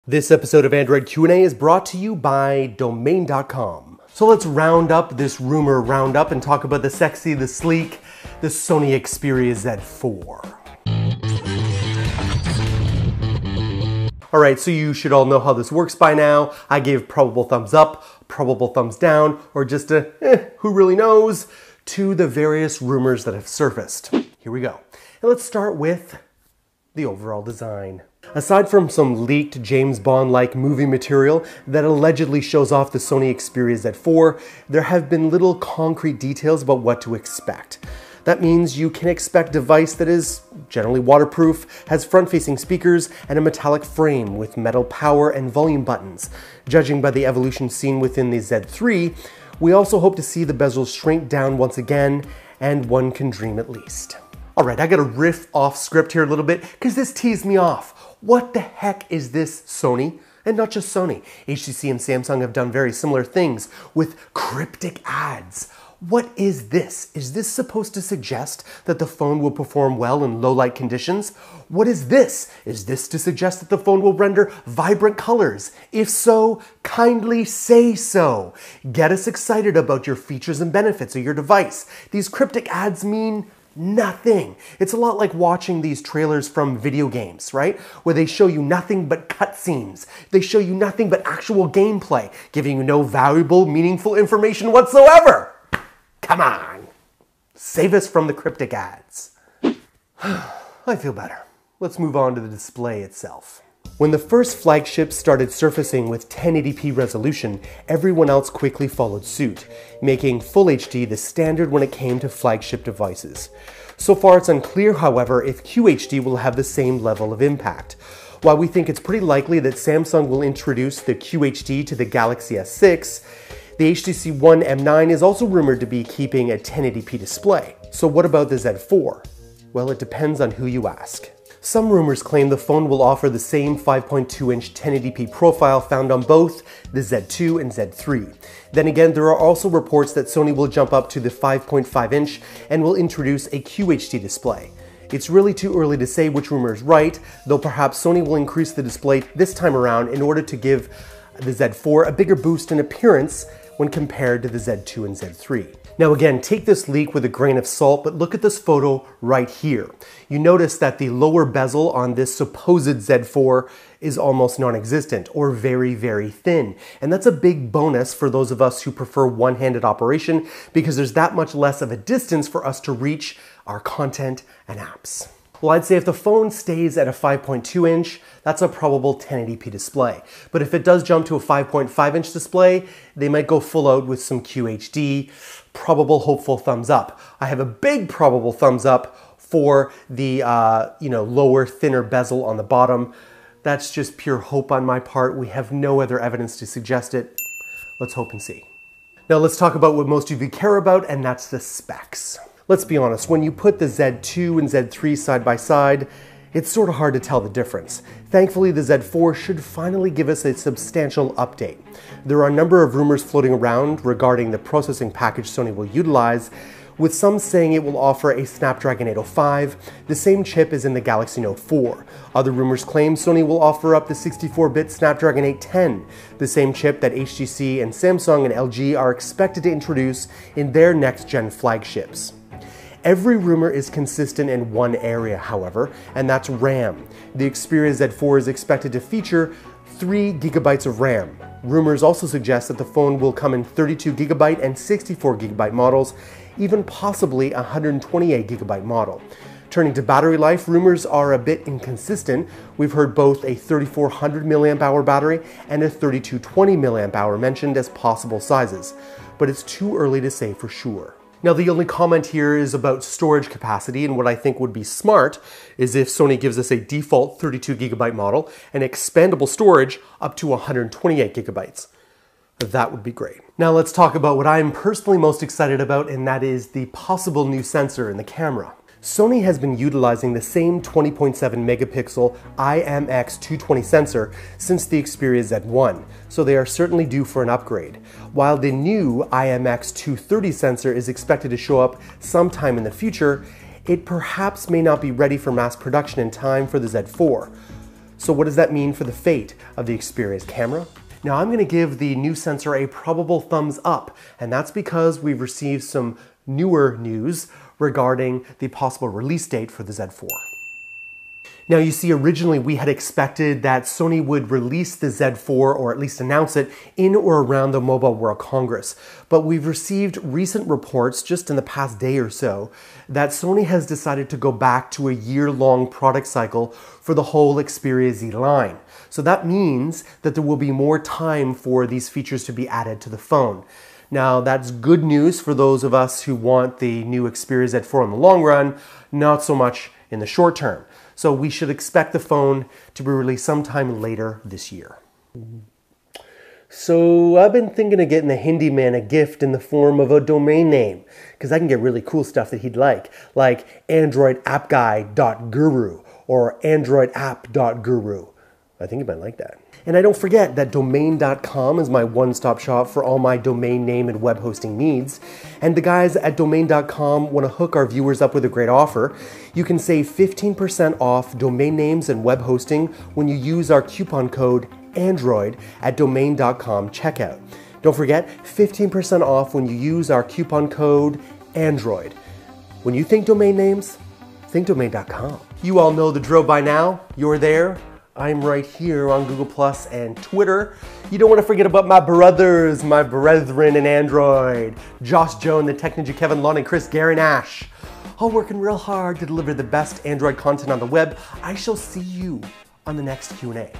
This episode of Android Q&A is brought to you by Domain.com. So let's round up this rumor roundup and talk about the sexy, the sleek, the Sony Xperia Z4. Alright, so you should all know how this works by now. I gave probable thumbs up, probable thumbs down, or just a who really knows, to the various rumors that have surfaced. Here we go. And let's start with the overall design. Aside from some leaked James Bond-like movie material that allegedly shows off the Sony Xperia Z4, there have been little concrete details about what to expect. That means you can expect a device that is generally waterproof, has front-facing speakers, and a metallic frame with metal power and volume buttons. Judging by the evolution seen within the Z3, we also hope to see the bezels shrink down once again, and one can dream at least. Alright, I gotta riff off script here a little bit because this teased me off. What the heck is this, Sony? And not just Sony. HTC and Samsung have done very similar things with cryptic ads. What is this? Is this supposed to suggest that the phone will perform well in low light conditions? What is this? Is this to suggest that the phone will render vibrant colors? If so, kindly say so. Get us excited about your features and benefits of your device. These cryptic ads mean nothing. It's a lot like watching these trailers from video games, right? Where they show you nothing but cutscenes. They show you nothing but actual gameplay, giving you no valuable, meaningful information whatsoever. Come on. Save us from the cryptic ads. I feel better. Let's move on to the display itself. When the first flagships started surfacing with 1080p resolution, everyone else quickly followed suit, making Full HD the standard when it came to flagship devices. So far it's unclear, however, if QHD will have the same level of impact. While we think it's pretty likely that Samsung will introduce the QHD to the Galaxy S6, the HTC One M9 is also rumored to be keeping a 1080p display. So what about the Z4? Well, it depends on who you ask. Some rumors claim the phone will offer the same 5.2-inch 1080p profile found on both the Z2 and Z3. Then again, there are also reports that Sony will jump up to the 5.5-inch and will introduce a QHD display. It's really too early to say which rumor is right, though perhaps Sony will increase the display this time around in order to give the Z4 a bigger boost in appearance when compared to the Z2 and Z3. Now again, take this leak with a grain of salt, but look at this photo right here. You notice that the lower bezel on this supposed Z4 is almost non-existent or very, very thin. And that's a big bonus for those of us who prefer one-handed operation because there's that much less of a distance for us to reach our content and apps. Well, I'd say if the phone stays at a 5.2-inch, that's a probable 1080p display. But if it does jump to a 5.5-inch display, they might go full out with some QHD. Probable hopeful thumbs up. I have a big probable thumbs up for the lower, thinner bezel on the bottom. That's just pure hope on my part. We have no other evidence to suggest it. Let's hope and see. Now let's talk about what most of you care about, and that's the specs. Let's be honest, when you put the Z2 and Z3 side by side, it's sort of hard to tell the difference. Thankfully, the Z4 should finally give us a substantial update. There are a number of rumors floating around regarding the processing package Sony will utilize, with some saying it will offer a Snapdragon 805, the same chip as in the Galaxy Note 4. Other rumors claim Sony will offer up the 64-bit Snapdragon 810, the same chip that HTC and Samsung and LG are expected to introduce in their next-gen flagships. Every rumor is consistent in one area, however, and that's RAM. The Xperia Z4 is expected to feature 3 GB of RAM. Rumors also suggest that the phone will come in 32 GB and 64 GB models, even possibly a 128 GB model. Turning to battery life, rumors are a bit inconsistent. We've heard both a 3400 mAh battery and a 3220 mAh mentioned as possible sizes, but it's too early to say for sure. Now, the only comment here is about storage capacity, and what I think would be smart is if Sony gives us a default 32 GB model and expandable storage up to 128 GB. That would be great. Now let's talk about what I'm personally most excited about, and that is the possible new sensor in the camera. Sony has been utilizing the same 20.7 megapixel IMX220 sensor since the Xperia Z1, so they are certainly due for an upgrade. While the new IMX230 sensor is expected to show up sometime in the future, it perhaps may not be ready for mass production in time for the Z4. So what does that mean for the fate of the Xperia's camera? Now I'm gonna give the new sensor a probable thumbs up, and that's because we've received some newer news regarding the possible release date for the Z4. Now you see, originally we had expected that Sony would release the Z4, or at least announce it, in or around the Mobile World Congress. But we've received recent reports just in the past day or so that Sony has decided to go back to a year-long product cycle for the whole Xperia Z line. So that means that there will be more time for these features to be added to the phone. Now that's good news for those of us who want the new Xperia Z4 in the long run, not so much in the short term. So we should expect the phone to be released sometime later this year. So I've been thinking of getting the Hindi man a gift in the form of a domain name, because I can get really cool stuff that he'd like androidappguy.guru or androidapp.guru. I think he might like that. And I don't forget that domain.com is my one-stop shop for all my domain name and web hosting needs. And the guys at domain.com want to hook our viewers up with a great offer. You can save 15% off domain names and web hosting when you use our coupon code Android at domain.com checkout. Don't forget, 15% off when you use our coupon code Android. When you think domain names, think domain.com. You all know the drill by now. You're there. I'm right here on Google Plus and Twitter. You don't want to forget about my brothers, my brethren in Android. Josh Joan, the Tech Ninja Kevin Lon, and Chris Gary Nash. All working real hard to deliver the best Android content on the web. I shall see you on the next Q&A.